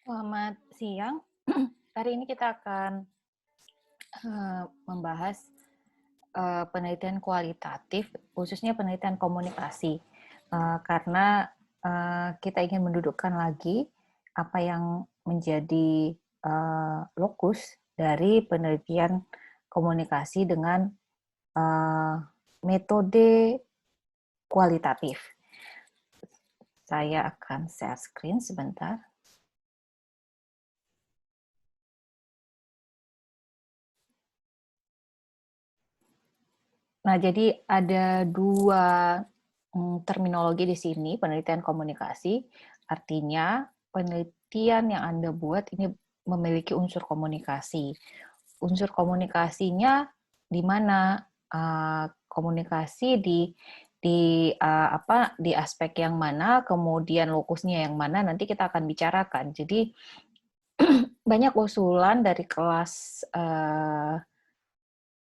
Selamat siang. Hari ini kita akan membahas penelitian kualitatif, khususnya penelitian komunikasi, karena kita ingin mendudukkan lagi apa yang menjadi lokus dari penelitian komunikasi dengan metode kualitatif. Saya akan share screen sebentar. Nah, jadi ada dua terminologi di sini, penelitian komunikasi. Artinya, penelitian yang Anda buat ini memiliki unsur komunikasi. Unsur komunikasinya di mana? Komunikasi di aspek yang mana, kemudian lokusnya yang mana, nanti kita akan bicarakan. Jadi, banyak usulan dari kelas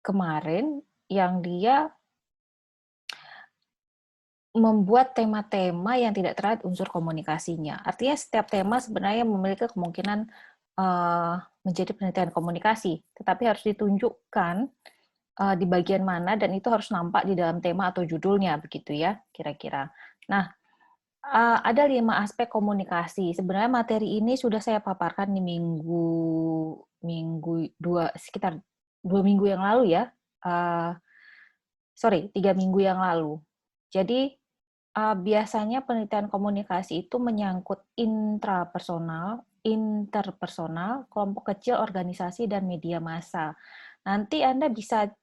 kemarin yang dia membuat tema-tema yang tidak terkait unsur komunikasinya. Artinya setiap tema sebenarnya memiliki kemungkinan menjadi penelitian komunikasi, tetapi harus ditunjukkan di bagian mana dan itu harus nampak di dalam tema atau judulnya, begitu ya, kira-kira. Nah, ada 5 aspek komunikasi. Sebenarnya materi ini sudah saya paparkan di sekitar 2 minggu yang lalu ya. 3 minggu yang lalu. Jadi biasanya penelitian komunikasi itu menyangkut intrapersonal, interpersonal, kelompok kecil, organisasi, dan media massa. Nanti Anda bisa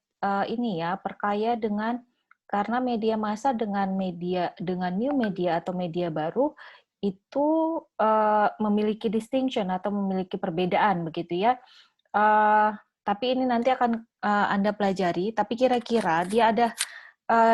perkaya karena media massa dengan new media atau media baru itu memiliki distinction atau memiliki perbedaan begitu ya. Tapi ini nanti akan Anda pelajari. Tapi kira-kira dia ada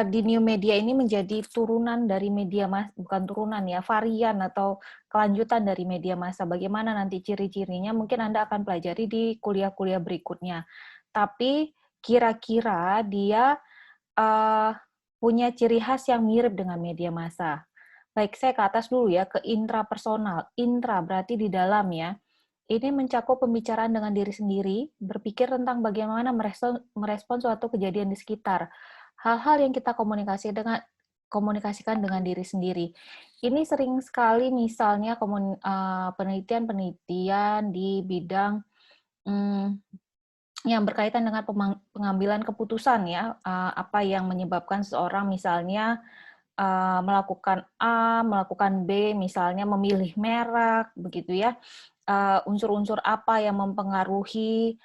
di new media ini menjadi turunan dari media bukan turunan ya, varian atau kelanjutan dari media massa. Bagaimana nanti ciri-cirinya mungkin Anda akan pelajari di kuliah-kuliah berikutnya. Tapi kira-kira dia punya ciri khas yang mirip dengan media massa. Baik, saya ke atas dulu ya, ke intrapersonal. Intra berarti di dalam ya. Ini mencakup pembicaraan dengan diri sendiri, berpikir tentang bagaimana merespon suatu kejadian di sekitar. Hal-hal yang kita komunikasikan dengan diri sendiri. Ini sering sekali misalnya penelitian-penelitian di bidang yang berkaitan dengan pengambilan keputusan ya, apa yang menyebabkan seseorang misalnya melakukan A, melakukan B, misalnya memilih merek, begitu ya. Unsur-unsur apa yang mempengaruhi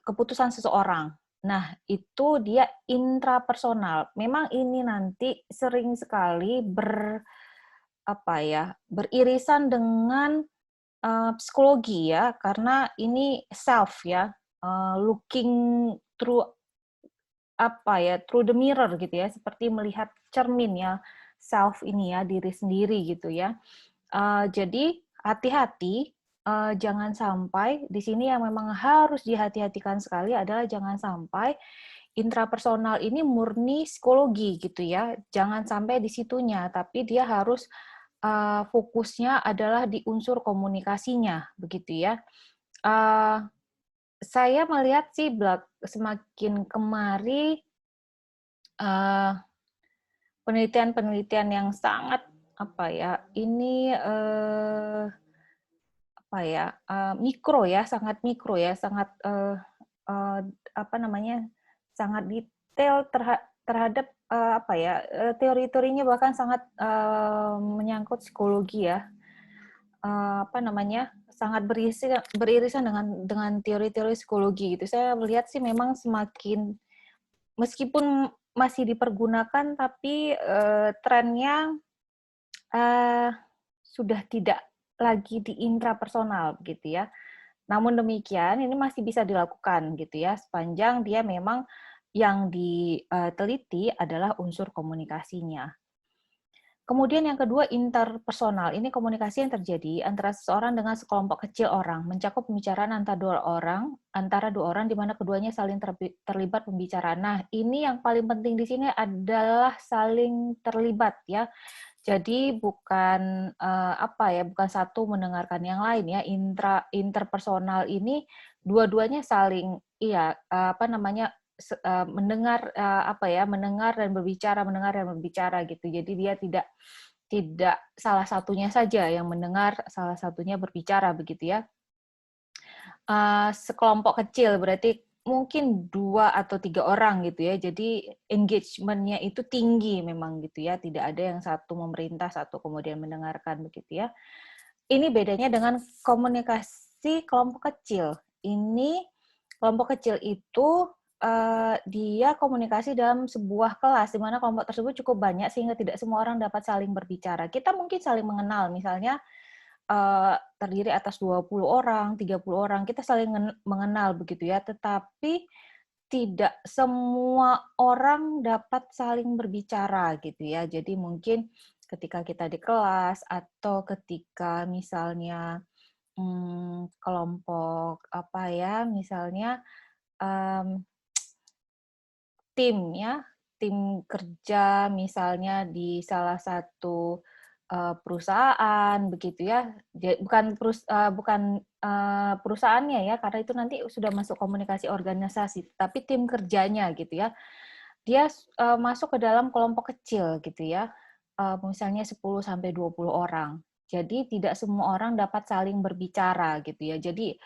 keputusan seseorang. Nah, itu dia intrapersonal. Memang ini nanti sering sekali beririsan dengan psikologi ya, karena ini self ya, looking through through the mirror gitu ya, seperti melihat cermin ya, self ini ya, diri sendiri gitu ya. Jadi hati-hati, jangan sampai di sini yang memang harus dihati-hatikan sekali adalah jangan sampai intrapersonal ini murni psikologi gitu ya, jangan sampai di situnya, tapi dia harus fokusnya adalah di unsur komunikasinya begitu ya. Saya melihat sih semakin kemari penelitian-penelitian yang sangat mikro ya, sangat mikro ya, sangat sangat detail terhadap teori-teorinya bahkan sangat menyangkut psikologi ya, sangat beririsan dengan teori-teori psikologi gitu. Saya melihat sih memang semakin meskipun masih dipergunakan tapi trennya sudah tidak lagi di intrapersonal gitu ya. Namun demikian ini masih bisa dilakukan gitu ya sepanjang dia memang yang diteliti adalah unsur komunikasinya. Kemudian yang kedua, interpersonal. Ini komunikasi yang terjadi antara seseorang dengan sekelompok kecil orang, mencakup pembicaraan antara dua orang di mana keduanya saling terlibat pembicaraan. Nah, ini yang paling penting di sini adalah saling terlibat ya. Jadi bukan, bukan satu mendengarkan yang lain ya, interpersonal ini dua-duanya saling mendengar dan berbicara gitu. Jadi dia tidak salah satunya saja yang mendengar, salah satunya berbicara begitu ya. Sekelompok kecil berarti mungkin 2 atau 3 orang gitu ya. Jadi engagement-nya itu tinggi memang gitu ya, tidak ada yang satu memerintah, satu kemudian mendengarkan begitu ya. Ini bedanya dengan komunikasi kelompok kecil. Ini kelompok kecil itu, dia komunikasi dalam sebuah kelas, di mana kelompok tersebut cukup banyak sehingga tidak semua orang dapat saling berbicara. Kita mungkin saling mengenal, misalnya terdiri atas 20 orang, 30 orang, kita saling mengenal begitu ya, tetapi tidak semua orang dapat saling berbicara gitu ya. Jadi mungkin ketika kita di kelas atau ketika misalnya kelompok misalnya mmm, tim ya, tim kerja misalnya di salah satu, perusahaan begitu ya, perusahaannya ya, karena itu nanti sudah masuk komunikasi organisasi, tapi tim kerjanya gitu ya. Dia masuk ke dalam kelompok kecil gitu ya, misalnya 10 sampai 20 orang. Jadi tidak semua orang dapat saling berbicara gitu ya. Jadi,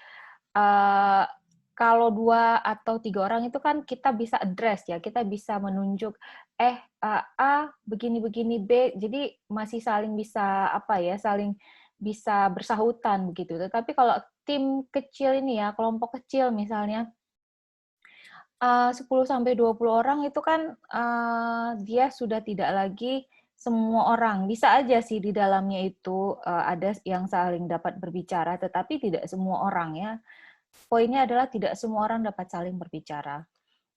eee kalau 2 atau 3 orang itu kan kita bisa address ya, kita bisa menunjuk, A begini begini, B, jadi masih saling bisa, saling bisa bersahutan begitu. Tetapi kalau tim kecil ini ya, kelompok kecil misalnya, 10 sampai 20 orang itu kan, dia sudah tidak lagi semua orang. Bisa aja sih di dalamnya itu, ada yang saling dapat berbicara, tetapi tidak semua orang ya. Poinnya adalah tidak semua orang dapat saling berbicara.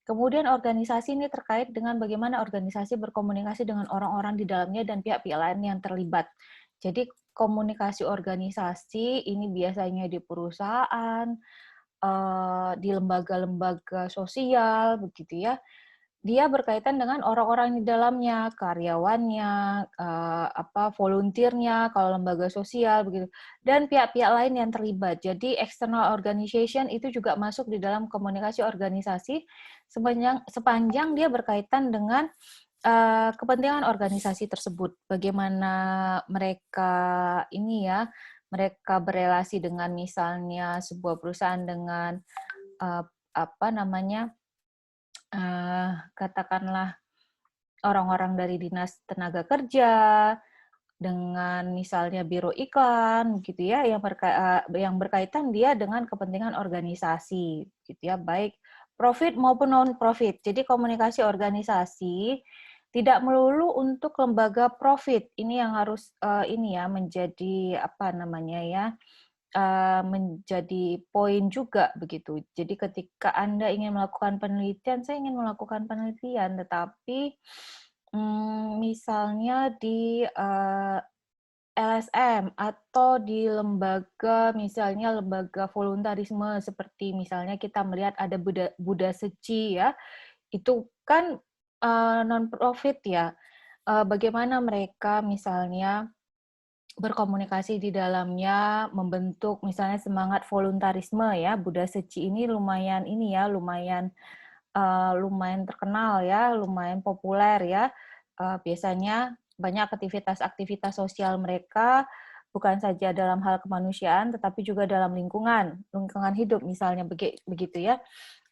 Kemudian organisasi ini terkait dengan bagaimana organisasi berkomunikasi dengan orang-orang di dalamnya dan pihak-pihak lain yang terlibat. Jadi komunikasi organisasi ini biasanya di perusahaan, di lembaga-lembaga sosial, begitu ya. Dia berkaitan dengan orang-orang di dalamnya, karyawannya, volunteer-nya, kalau lembaga sosial begitu, dan pihak-pihak lain yang terlibat. Jadi external organization itu juga masuk di dalam komunikasi organisasi sepanjang dia berkaitan dengan kepentingan organisasi tersebut. Bagaimana mereka mereka berelasi dengan misalnya sebuah perusahaan dengan eee, apa namanya, katakanlah orang-orang dari dinas tenaga kerja, dengan misalnya biro iklan gitu ya, yang berkaitan dia dengan kepentingan organisasi gitu ya, baik profit maupun non profit. Jadi komunikasi organisasi tidak melulu untuk lembaga profit. Ini yang harus, menjadi menjadi poin juga begitu. Jadi ketika Anda ingin melakukan penelitian, saya ingin melakukan penelitian, tetapi, misalnya di, LSM atau di lembaga misalnya lembaga voluntarisme seperti misalnya kita melihat ada Buddha Seci ya, itu kan, non-profit ya, bagaimana mereka misalnya berkomunikasi di dalamnya, membentuk misalnya semangat voluntarisme ya, Buddha Seci ini lumayan lumayan terkenal ya, lumayan populer ya. Biasanya banyak aktivitas-aktivitas sosial mereka, bukan saja dalam hal kemanusiaan, tetapi juga dalam lingkungan hidup misalnya begitu ya.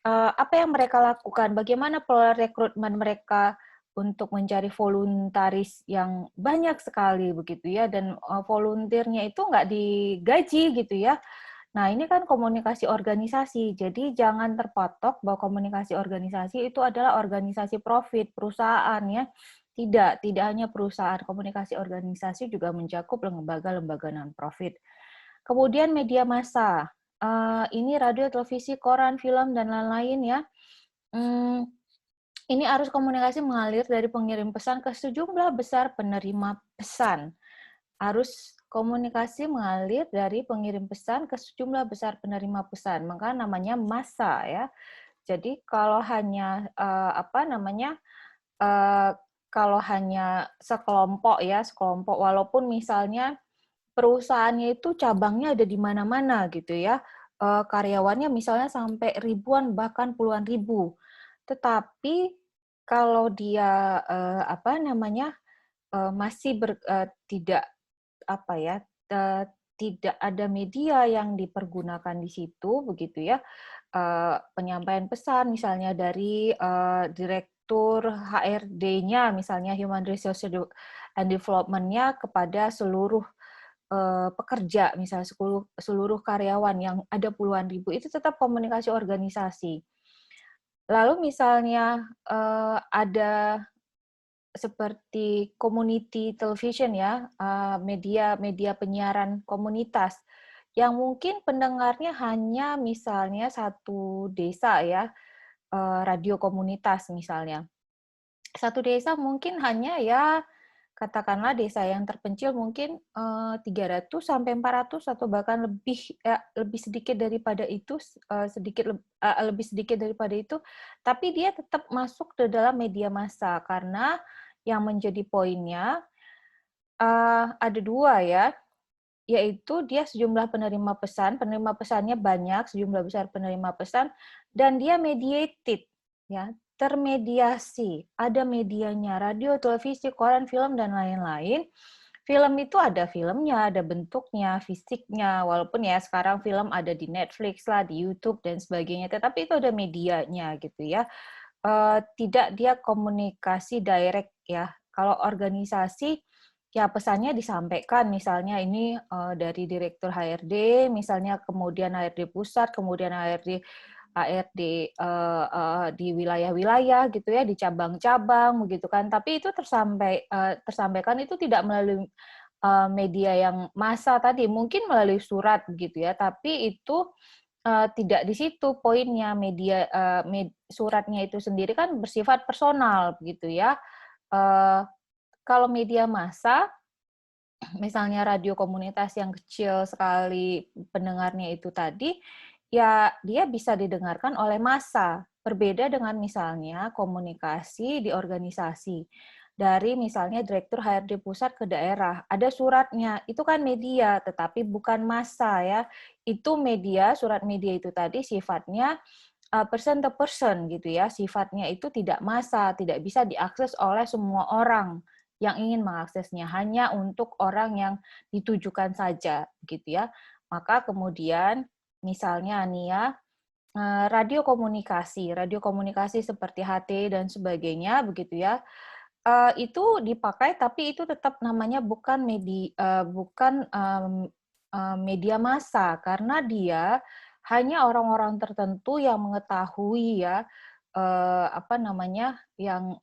Apa yang mereka lakukan? Bagaimana pola rekrutmen mereka untuk mencari voluntaris yang banyak sekali begitu ya, dan volunteer-nya itu nggak digaji gitu ya. Nah, ini kan komunikasi organisasi. Jadi jangan terpatok bahwa komunikasi organisasi itu adalah organisasi profit, perusahaan ya. Tidak hanya perusahaan, komunikasi organisasi juga mencakup lembaga-lembaga non-profit. Kemudian media massa. Ini radio, televisi, koran, film, dan lain-lain ya. Mmm, ini arus komunikasi mengalir dari pengirim pesan ke sejumlah besar penerima pesan. Arus komunikasi mengalir dari pengirim pesan ke sejumlah besar penerima pesan, maka namanya massa ya. Jadi kalau hanya, eee kalau hanya sekelompok ya, sekelompok walaupun misalnya perusahaannya itu cabangnya ada di mana-mana gitu ya. Karyawannya misalnya sampai ribuan bahkan puluhan ribu. Tetapi kalau dia apa namanya masih tidak apa ya tidak ada media yang dipergunakan di situ begitu ya, penyampaian pesan misalnya dari direktur HRD-nya misalnya Human Resource and Development-nya kepada seluruh pekerja misalnya seluruh karyawan yang ada puluhan ribu itu tetap komunikasi organisasi. Lalu misalnya ada seperti community television ya, media penyiaran komunitas, yang mungkin pendengarnya hanya misalnya satu desa ya, radio komunitas misalnya. Satu desa mungkin hanya ya, katakanlah desa yang terpencil mungkin 300 sampai 400 atau bahkan lebih sedikit daripada itu, lebih sedikit daripada itu, tapi dia tetap masuk ke dalam media massa karena yang menjadi poinnya ada dua ya, yaitu dia sejumlah penerima pesannya banyak, sejumlah besar penerima pesan, dan dia mediated, ya, termediasi. Ada medianya, radio, televisi, koran, film, dan lain-lain. Film itu ada filmnya, ada bentuknya, fisiknya, walaupun ya sekarang film ada di Netflix lah, di YouTube, dan sebagainya, tetapi itu ada medianya gitu ya. Tidak dia komunikasi direct ya. Kalau organisasi, ya pesannya disampaikan, misalnya ini dari Direktur HRD, misalnya kemudian HRD pusat, kemudian HRD di wilayah-wilayah gitu ya, di cabang-cabang begitu kan. Tapi itu tersampaikan itu tidak melalui media yang massa tadi, mungkin melalui surat begitu ya, tapi itu tidak di situ poinnya. Suratnya itu sendiri kan bersifat personal begitu ya. Kalau media massa, misalnya radio komunitas yang kecil sekali pendengarnya itu tadi, ya dia bisa didengarkan oleh massa. Berbeda dengan misalnya komunikasi di organisasi. Dari misalnya Direktur HRD pusat ke daerah, ada suratnya, itu kan media, tetapi bukan massa ya. Itu media, surat media itu tadi sifatnya person to person gitu ya, sifatnya itu tidak massa, tidak bisa diakses oleh semua orang yang ingin mengaksesnya, hanya untuk orang yang ditujukan saja gitu ya. Maka kemudian misalnya nih ya, radio komunikasi seperti HT dan sebagainya begitu ya, itu dipakai tapi itu tetap namanya bukan media massa karena dia hanya orang-orang tertentu yang mengetahui ya, apa namanya, yang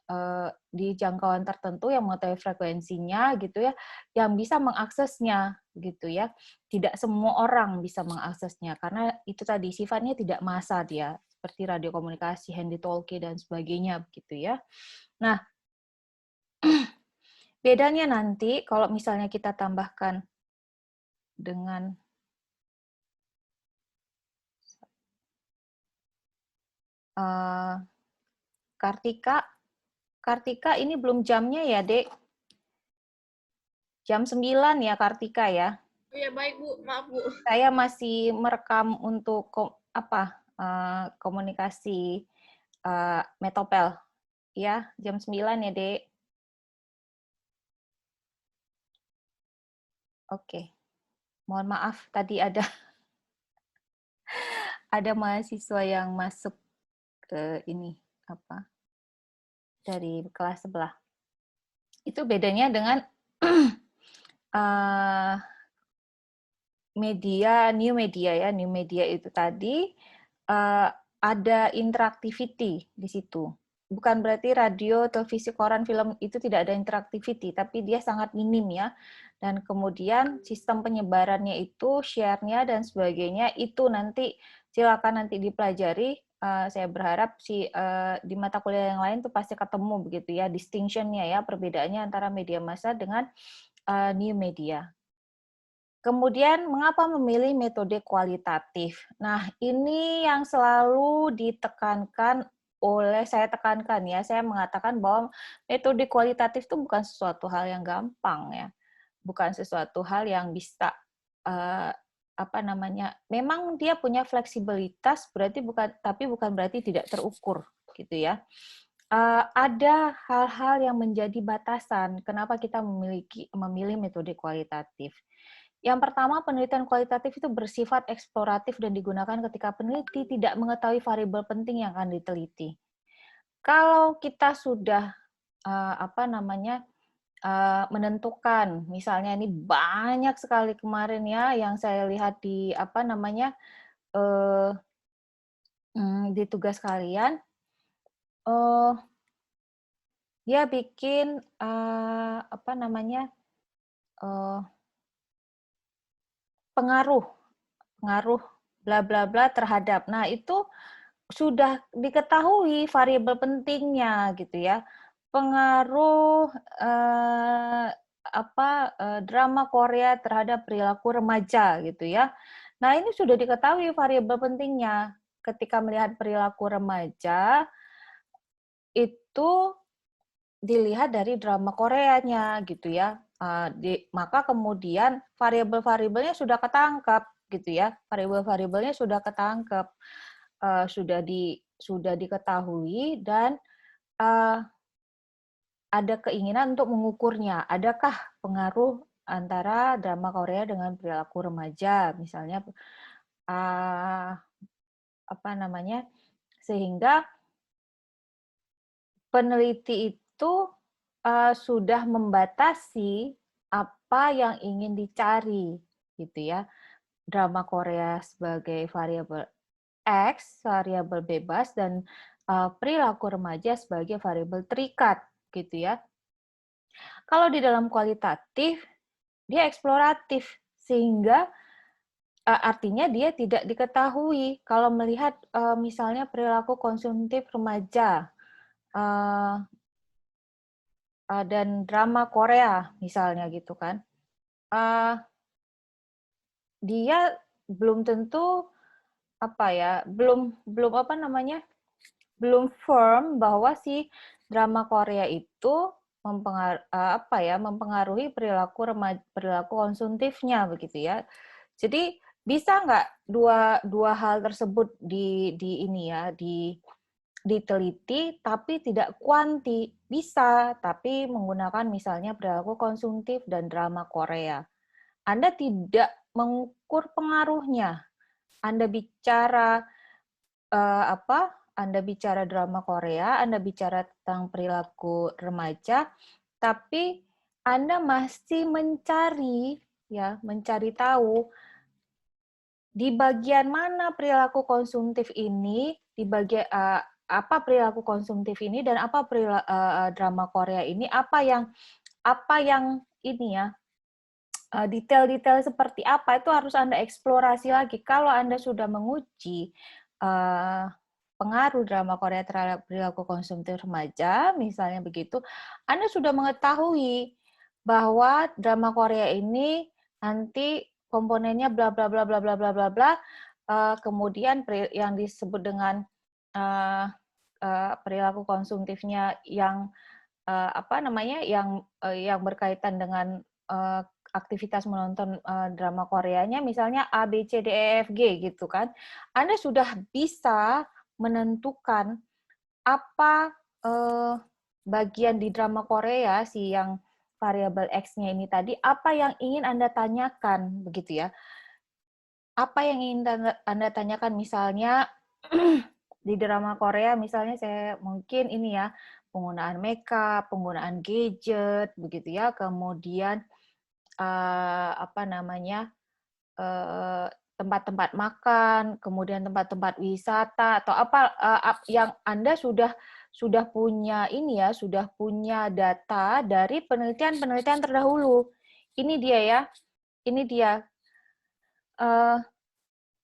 di jangkauan tertentu yang mengetahui frekuensinya gitu ya, yang bisa mengaksesnya gitu ya. Tidak semua orang bisa mengaksesnya karena itu tadi sifatnya tidak massa dia, seperti radio komunikasi, handy talkie dan sebagainya begitu ya. Nah, bedanya nanti kalau misalnya kita tambahkan dengan Kartika. Kartika ini belum jamnya ya, Dek? Jam 9 ya, Kartika ya? Oh ya, baik Bu. Maaf Bu. Saya masih merekam untuk komunikasi Metopel. Ya, jam 9 ya, Dek? Oke. Mohon maaf, tadi ada mahasiswa yang masuk ke ini apa dari kelas sebelah. Itu bedanya dengan new media ya, new media itu tadi ada interactivity di situ. Bukan berarti radio, televisi, koran, film itu tidak ada interactivity, tapi dia sangat minim ya. Dan kemudian sistem penyebarannya itu, share-nya dan sebagainya itu nanti silakan nanti dipelajari. Saya berharap di mata kuliah yang lain tuh pasti ketemu begitu ya, distinction-nya ya, perbedaannya antara media massa dengan new media. Kemudian, mengapa memilih metode kualitatif? Nah, ini yang selalu ditekankan oleh saya tekankan ya, saya mengatakan bahwa metode kualitatif itu bukan sesuatu hal yang gampang ya, bukan sesuatu hal yang bisa apa namanya, memang dia punya fleksibilitas, berarti bukan berarti tidak terukur gitu ya. Ada hal-hal yang menjadi batasan kenapa kita memilih metode kualitatif. Yang pertama, penelitian kualitatif itu bersifat eksploratif dan digunakan ketika peneliti tidak mengetahui variabel penting yang akan diteliti. Kalau kita sudah apa namanya menentukan, misalnya ini banyak sekali kemarin ya yang saya lihat di apa namanya eh, di tugas kalian, eh, dia bikin apa namanya eh, pengaruh pengaruh bla bla bla terhadap. Nah, itu sudah diketahui variabel pentingnya gitu ya. Pengaruh drama Korea terhadap perilaku remaja gitu ya. Nah, ini sudah diketahui variabel pentingnya. Ketika melihat perilaku remaja itu dilihat dari drama Koreanya gitu ya. Maka kemudian variabel-variabelnya sudah ketangkap gitu ya. Variabel-variabelnya sudah ketangkap, sudah diketahui dan ada keinginan untuk mengukurnya. Adakah pengaruh antara drama Korea dengan perilaku remaja, misalnya apa namanya, sehingga peneliti itu sudah membatasi apa yang ingin dicari, gitu ya. Drama Korea sebagai variabel X, variabel bebas, dan perilaku remaja sebagai variabel terikat, gitu ya. Kalau di dalam kualitatif, dia eksploratif, sehingga artinya dia tidak diketahui. Kalau melihat misalnya perilaku konsumtif remaja, dan drama Korea misalnya gitu kan, dia belum tentu belum belum apa namanya belum firm bahwa si drama Korea itu mempengaruhi perilaku konsumtifnya begitu ya. Jadi bisa nggak dua hal tersebut di ini ya diteliti tapi tidak kuanti, bisa, tapi menggunakan misalnya perilaku konsumtif dan drama Korea. Anda tidak mengukur pengaruhnya. Anda bicara Anda bicara drama Korea, Anda bicara tentang perilaku remaja, tapi Anda masih mencari tahu di bagian mana perilaku konsumtif ini, di bagian apa perilaku konsumtif ini dan apa drama Korea ini, apa yang ini ya, detail-detail seperti apa itu harus Anda eksplorasi lagi. Kalau Anda sudah menguji pengaruh drama Korea terhadap perilaku konsumtif remaja, misalnya begitu, Anda sudah mengetahui bahwa drama Korea ini nanti komponennya bla bla bla bla bla bla bla bla, kemudian yang disebut dengan perilaku konsumtifnya yang yang berkaitan dengan aktivitas menonton drama Koreanya, misalnya A, B, C, D, E, F, G gitu kan. Anda sudah bisa menentukan apa bagian di drama Korea si yang variabel X-nya ini tadi, apa yang ingin Anda tanyakan begitu ya. Apa yang ingin Anda tanyakan misalnya di drama Korea misalnya saya mungkin ini ya, penggunaan makeup, penggunaan gadget begitu ya, kemudian tempat-tempat makan, kemudian tempat-tempat wisata atau apa yang Anda sudah punya ini ya, sudah punya data dari penelitian-penelitian terdahulu. Ini dia ya, ini dia.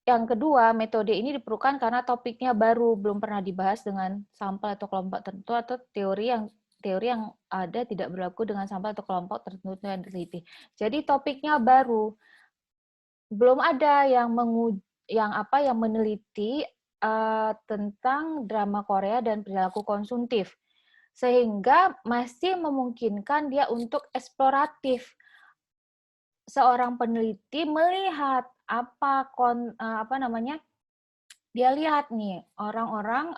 Yang kedua, metode ini diperlukan karena topiknya baru, belum pernah dibahas dengan sampel atau kelompok tertentu, atau teori yang ada tidak berlaku dengan sampel atau kelompok tertentu yang diteliti. Jadi topiknya baru, belum ada yang meneliti tentang drama Korea dan perilaku konsumtif. Sehingga masih memungkinkan dia untuk eksploratif. Seorang peneliti melihat apa namanya, dia lihat nih orang-orang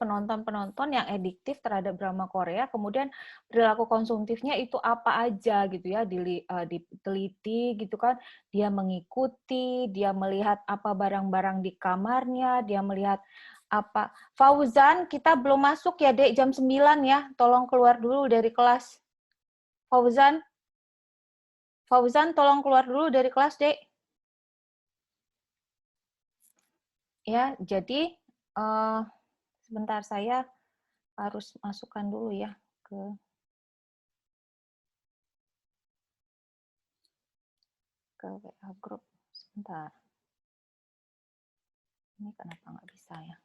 penonton-penonton yang ediktif terhadap drama Korea, kemudian perilaku konsumtifnya itu apa aja gitu ya, diteliti gitu kan, dia mengikuti, dia melihat apa barang-barang di kamarnya, dia melihat apa. Fauzan, kita belum masuk ya Dek, jam 9 ya, tolong keluar dulu dari kelas. Fauzan, Fauzan tolong keluar dulu dari kelas Dek. Ya, jadi sebentar saya harus masukkan dulu ya ke WA grup. Sebentar. Ini kenapa nggak bisa ya?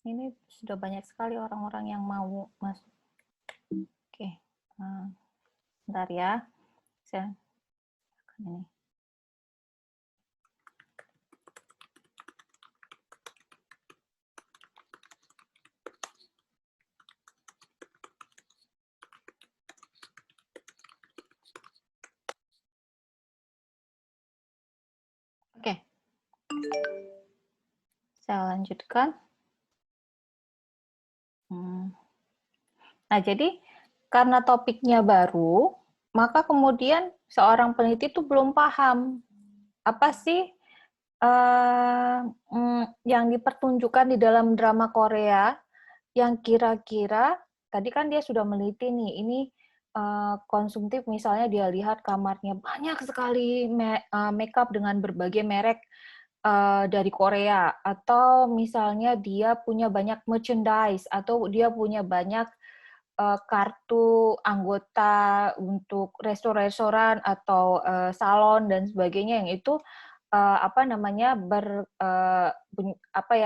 Ini sudah banyak sekali orang-orang yang mau masuk. Oke, bentar ya. Saya akan ini. Oke, saya lanjutkan. Nah, jadi karena topiknya baru, maka kemudian seorang peneliti itu belum paham apa sih yang dipertunjukkan di dalam drama Korea yang kira-kira tadi kan dia sudah meneliti nih, ini konsumtif, misalnya dia lihat kamarnya banyak sekali makeup dengan berbagai merek dari Korea, atau misalnya dia punya banyak merchandise, atau dia punya banyak kartu anggota untuk restoran-restoran atau salon dan sebagainya, yang itu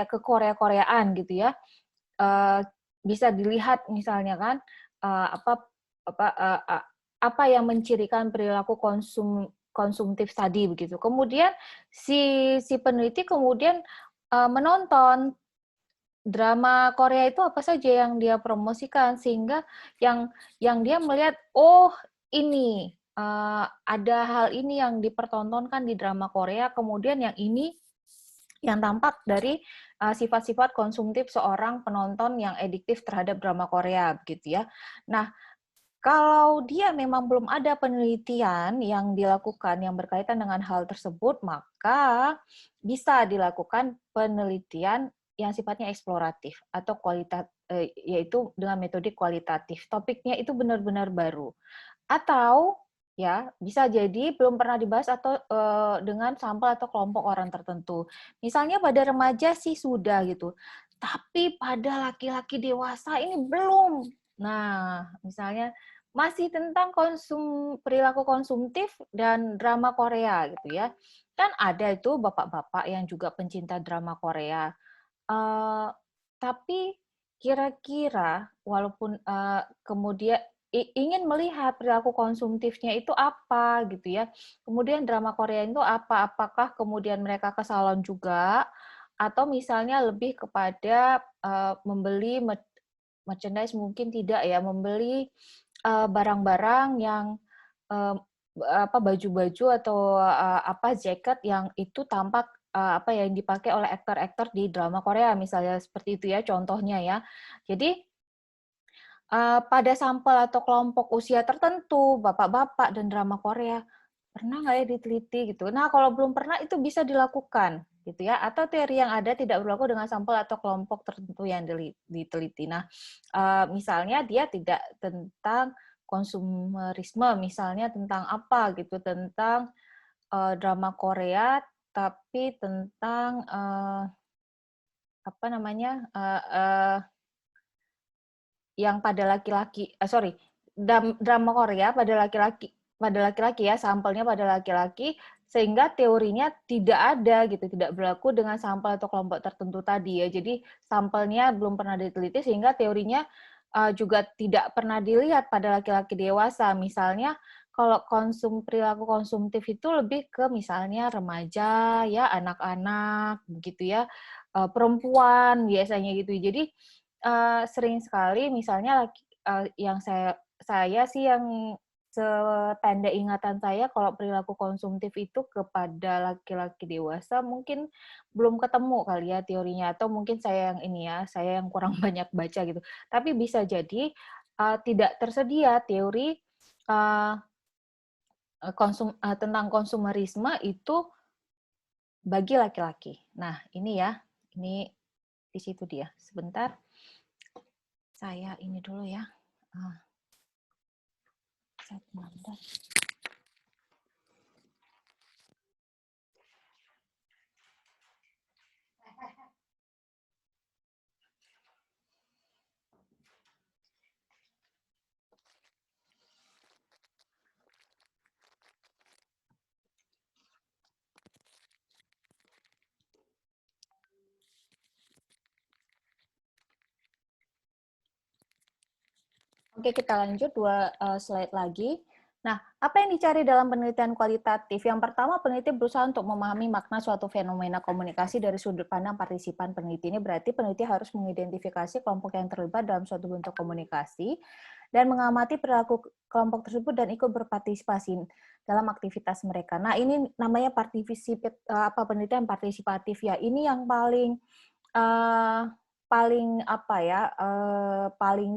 ke Korea-Koreaan gitu ya. Bisa dilihat misalnya kan apa yang mencirikan perilaku konsumtif tadi begitu. Kemudian si peneliti kemudian menonton drama Korea itu apa saja yang dia promosikan, sehingga yang dia melihat, oh ini ada hal ini yang dipertontonkan di drama Korea, kemudian yang ini yang tampak dari sifat-sifat konsumtif seorang penonton yang ediktif terhadap drama Korea, begitu ya. Nah, kalau dia memang belum ada penelitian yang dilakukan yang berkaitan dengan hal tersebut, maka bisa dilakukan penelitian yang sifatnya eksploratif atau yaitu dengan metode kualitatif. Topiknya itu benar-benar baru. Atau ya bisa jadi belum pernah dibahas atau dengan sampel atau kelompok orang tertentu. Misalnya pada remaja sih sudah gitu, tapi pada laki-laki dewasa ini belum. Nah, misalnya masih tentang perilaku konsumtif dan drama Korea gitu ya. Kan ada itu bapak-bapak yang juga pencinta drama Korea. Tapi kira-kira walaupun kemudian ingin melihat perilaku konsumtifnya itu apa gitu ya. Kemudian drama Korea itu apa? Apakah kemudian mereka ke salon juga, atau misalnya lebih kepada membeli merchandise, mungkin tidak ya, membeli barang-barang yang baju-baju atau jaket yang itu tampak yang dipakai oleh aktor-aktor di drama Korea, misalnya seperti itu ya contohnya ya. Jadi pada sampel atau kelompok usia tertentu, bapak-bapak dan drama Korea, pernah nggak ya diteliti gitu. Nah, kalau belum pernah itu bisa dilakukan gitu ya, atau teori yang ada tidak berlaku dengan sampel atau kelompok tertentu yang diteliti. Nah, misalnya dia tidak tentang konsumerisme, misalnya tentang apa gitu, tentang drama Korea, tapi tentang yang pada laki-laki, drama Korea pada laki-laki ya, sampelnya pada laki-laki, sehingga teorinya tidak ada gitu, tidak berlaku dengan sampel atau kelompok tertentu tadi ya. Jadi sampelnya belum pernah diteliti sehingga teorinya juga tidak pernah dilihat pada laki-laki dewasa. Misalnya kalau perilaku konsumtif itu lebih ke misalnya remaja ya, anak-anak begitu ya, perempuan biasanya gitu. Jadi sering sekali misalnya yang saya sih yang sependek ingatan saya kalau perilaku konsumtif itu kepada laki-laki dewasa mungkin belum ketemu kali ya teorinya, atau mungkin saya yang ini ya, saya yang kurang banyak baca gitu. Tapi bisa jadi tidak tersedia teori uh, tentang konsumerisme itu bagi laki-laki. Nah, ini ya, ini di situ dia. Sebentar, saya ini dulu ya. Saya Oke, kita lanjut dua slide lagi. Nah, apa yang dicari dalam penelitian kualitatif? Yang pertama, peneliti berusaha untuk memahami makna suatu fenomena komunikasi dari sudut pandang partisipan peneliti. Ini berarti peneliti harus mengidentifikasi kelompok yang terlibat dalam suatu bentuk komunikasi dan mengamati perilaku kelompok tersebut dan ikut berpartisipasi dalam aktivitas mereka. Nah, ini namanya penelitian partisipatif ya. Ini yang paling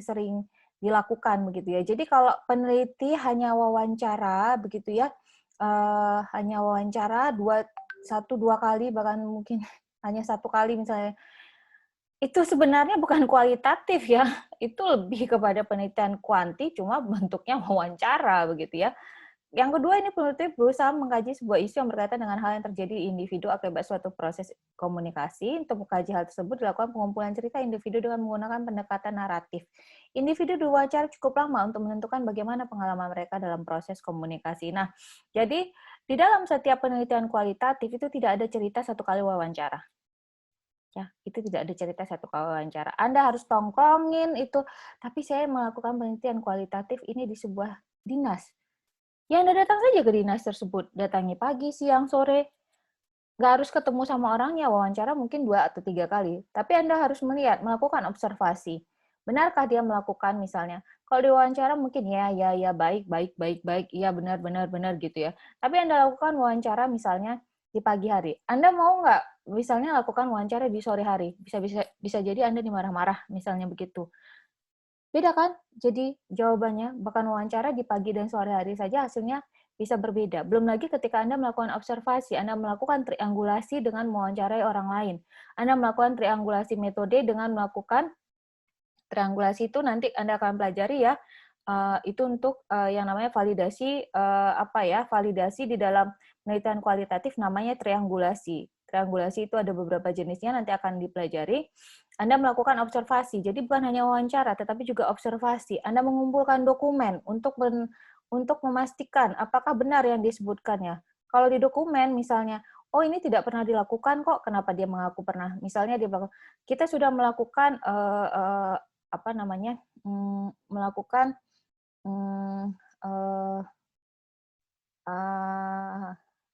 sering dilakukan begitu ya. Jadi kalau peneliti hanya wawancara begitu ya, hanya wawancara satu dua kali bahkan mungkin hanya satu kali misalnya, itu sebenarnya bukan kualitatif ya, itu lebih kepada penelitian kuanti cuma bentuknya wawancara begitu ya. Yang kedua, ini peneliti berusaha mengkaji sebuah isu yang berkaitan dengan hal yang terjadi di individu akibat suatu proses komunikasi. Untuk mengkaji hal tersebut, dilakukan pengumpulan cerita individu dengan menggunakan pendekatan naratif. Individu diwawancara cukup lama untuk menentukan bagaimana pengalaman mereka dalam proses komunikasi. Nah, jadi di dalam setiap penelitian kualitatif itu tidak ada cerita satu kali wawancara. Ya, itu tidak ada cerita satu kali wawancara. Anda harus tongkrongin itu, tapi saya melakukan penelitian kualitatif ini di sebuah dinas. Ya, Anda datang saja ke dinas tersebut. Datangi pagi, siang, sore. Nggak harus ketemu sama orangnya, wawancara mungkin 2 atau 3 kali. Tapi Anda harus melakukan observasi. Benarkah dia melakukan misalnya? Kalau diwawancara mungkin ya, baik, baik, baik, baik, iya benar, benar, benar gitu ya. Tapi Anda lakukan wawancara misalnya di pagi hari. Anda mau nggak misalnya lakukan wawancara di sore hari? Bisa jadi Anda dimarah-marah misalnya begitu. Beda kan? Jadi jawabannya, bahkan wawancara di pagi dan sore hari saja hasilnya bisa berbeda. Belum lagi ketika Anda melakukan observasi, Anda melakukan triangulasi dengan mewawancarai orang lain. Anda melakukan triangulasi metode dengan melakukan triangulasi itu nanti Anda akan pelajari ya, itu untuk yang namanya validasi, validasi di dalam penelitian kualitatif namanya triangulasi. Triangulasi itu ada beberapa jenisnya, nanti akan dipelajari. Anda melakukan observasi, jadi bukan hanya wawancara, tetapi juga observasi. Anda mengumpulkan dokumen untuk memastikan apakah benar yang disebutkannya. Kalau di dokumen misalnya, oh ini tidak pernah dilakukan kok, kenapa dia mengaku pernah? Misalnya dia bilang, kita sudah melakukan melakukan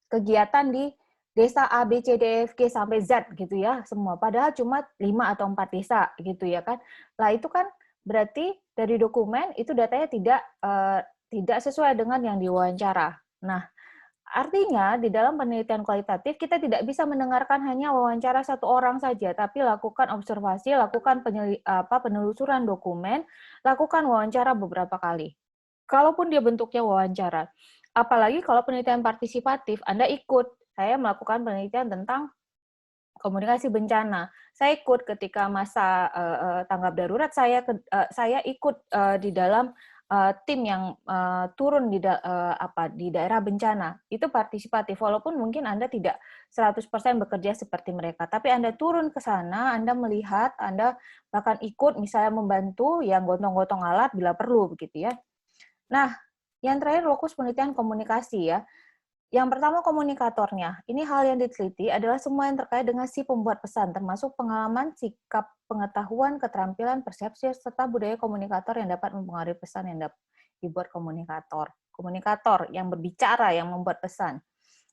kegiatan di desa A, B, C, D, F, G sampai Z gitu ya semua. Padahal cuma 5 atau 4 desa gitu ya kan. Lah itu kan berarti dari dokumen itu datanya tidak sesuai dengan yang diwawancara. Nah, artinya di dalam penelitian kualitatif kita tidak bisa mendengarkan hanya wawancara satu orang saja, tapi lakukan observasi, lakukan penelusuran dokumen, lakukan wawancara beberapa kali. Kalaupun dia bentuknya wawancara. Apalagi kalau penelitian partisipatif, Anda ikut. Saya melakukan penelitian tentang komunikasi bencana. Saya ikut ketika masa tanggap darurat, saya ikut di dalam tim yang turun di daerah bencana. Itu partisipatif, walaupun mungkin Anda tidak 100% bekerja seperti mereka. Tapi Anda turun ke sana, Anda melihat, Anda bahkan ikut misalnya membantu yang gotong-gotong alat bila perlu, begitu ya. Nah, yang terakhir lokus penelitian komunikasi ya. Yang pertama komunikatornya. Ini hal yang diteliti adalah semua yang terkait dengan si pembuat pesan, termasuk pengalaman, sikap, pengetahuan, keterampilan, persepsi, serta budaya komunikator yang dapat mempengaruhi pesan yang dibuat komunikator. Komunikator yang berbicara, yang membuat pesan.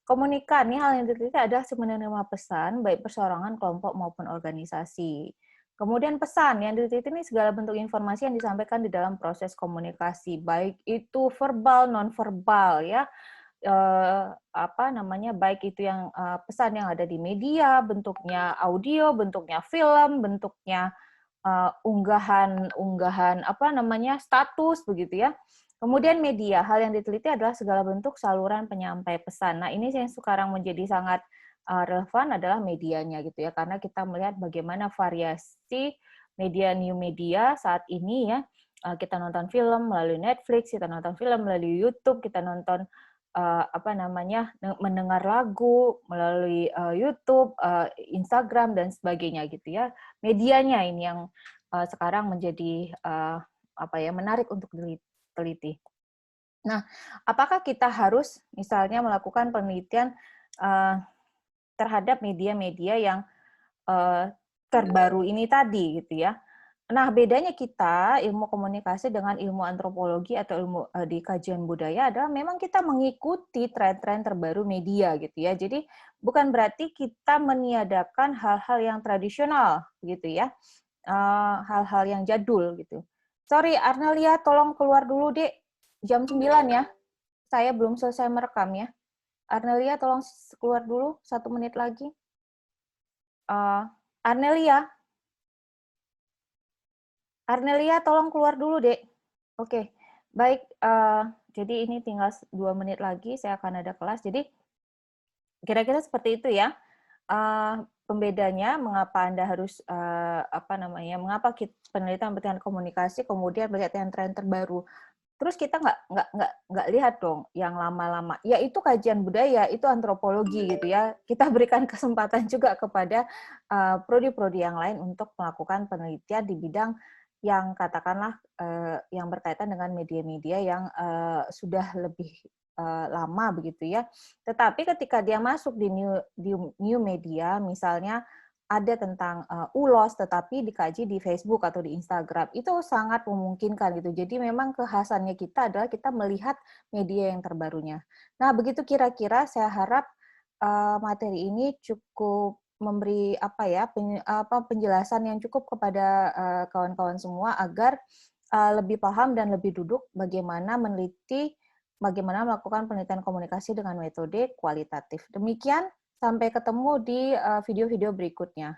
Komunikan, ini hal yang diteliti adalah si menerima pesan, baik perseorangan, kelompok, maupun organisasi. Kemudian pesan, yang diteliti ini segala bentuk informasi yang disampaikan di dalam proses komunikasi, baik itu verbal, non-verbal, ya, baik itu yang pesan yang ada di media, bentuknya audio, bentuknya film, bentuknya unggahan status begitu ya. Kemudian media, hal yang diteliti adalah segala bentuk saluran penyampai pesan. Nah, ini yang sekarang menjadi sangat relevan adalah medianya gitu ya, karena kita melihat bagaimana variasi media new media saat ini ya. Kita nonton film melalui Netflix, kita nonton film melalui YouTube, kita nonton mendengar lagu melalui YouTube, Instagram dan sebagainya gitu ya. Medianya ini yang sekarang menjadi menarik untuk diteliti. Nah, apakah kita harus misalnya melakukan penelitian terhadap media-media yang terbaru ini tadi gitu ya? Nah, bedanya kita ilmu komunikasi dengan ilmu antropologi atau ilmu di kajian budaya adalah memang kita mengikuti tren-tren terbaru media gitu ya. Jadi bukan berarti kita meniadakan hal-hal yang tradisional gitu ya, hal-hal yang jadul gitu. Sorry, Arnelia, tolong keluar dulu, Dek. Jam 9 ya. Saya belum selesai merekam ya. Arnelia, tolong keluar dulu, 1 menit lagi. Arnelia, tolong keluar dulu, Dek. Oke, baik. Jadi ini tinggal 2 menit lagi, saya akan ada kelas. Jadi kira-kira seperti itu ya. Pembedanya, mengapa Anda harus mengapa penelitian komunikasi, kemudian melihat yang tren terbaru. Terus kita nggak lihat dong yang lama-lama. Ya itu kajian budaya, itu antropologi gitu ya. Kita berikan kesempatan juga kepada prodi-prodi yang lain untuk melakukan penelitian di bidang yang katakanlah yang berkaitan dengan media-media yang sudah lebih lama begitu ya. Tetapi ketika dia masuk di new media, misalnya ada tentang ulos tetapi dikaji di Facebook atau di Instagram, itu sangat memungkinkan gitu. Jadi memang kekhasannya kita adalah kita melihat media yang terbarunya. Nah, begitu kira-kira saya harap materi ini cukup memberi penjelasan yang cukup kepada kawan-kawan semua agar lebih paham dan lebih duduk bagaimana bagaimana melakukan penelitian komunikasi dengan metode kualitatif. Demikian, sampai ketemu di video-video berikutnya.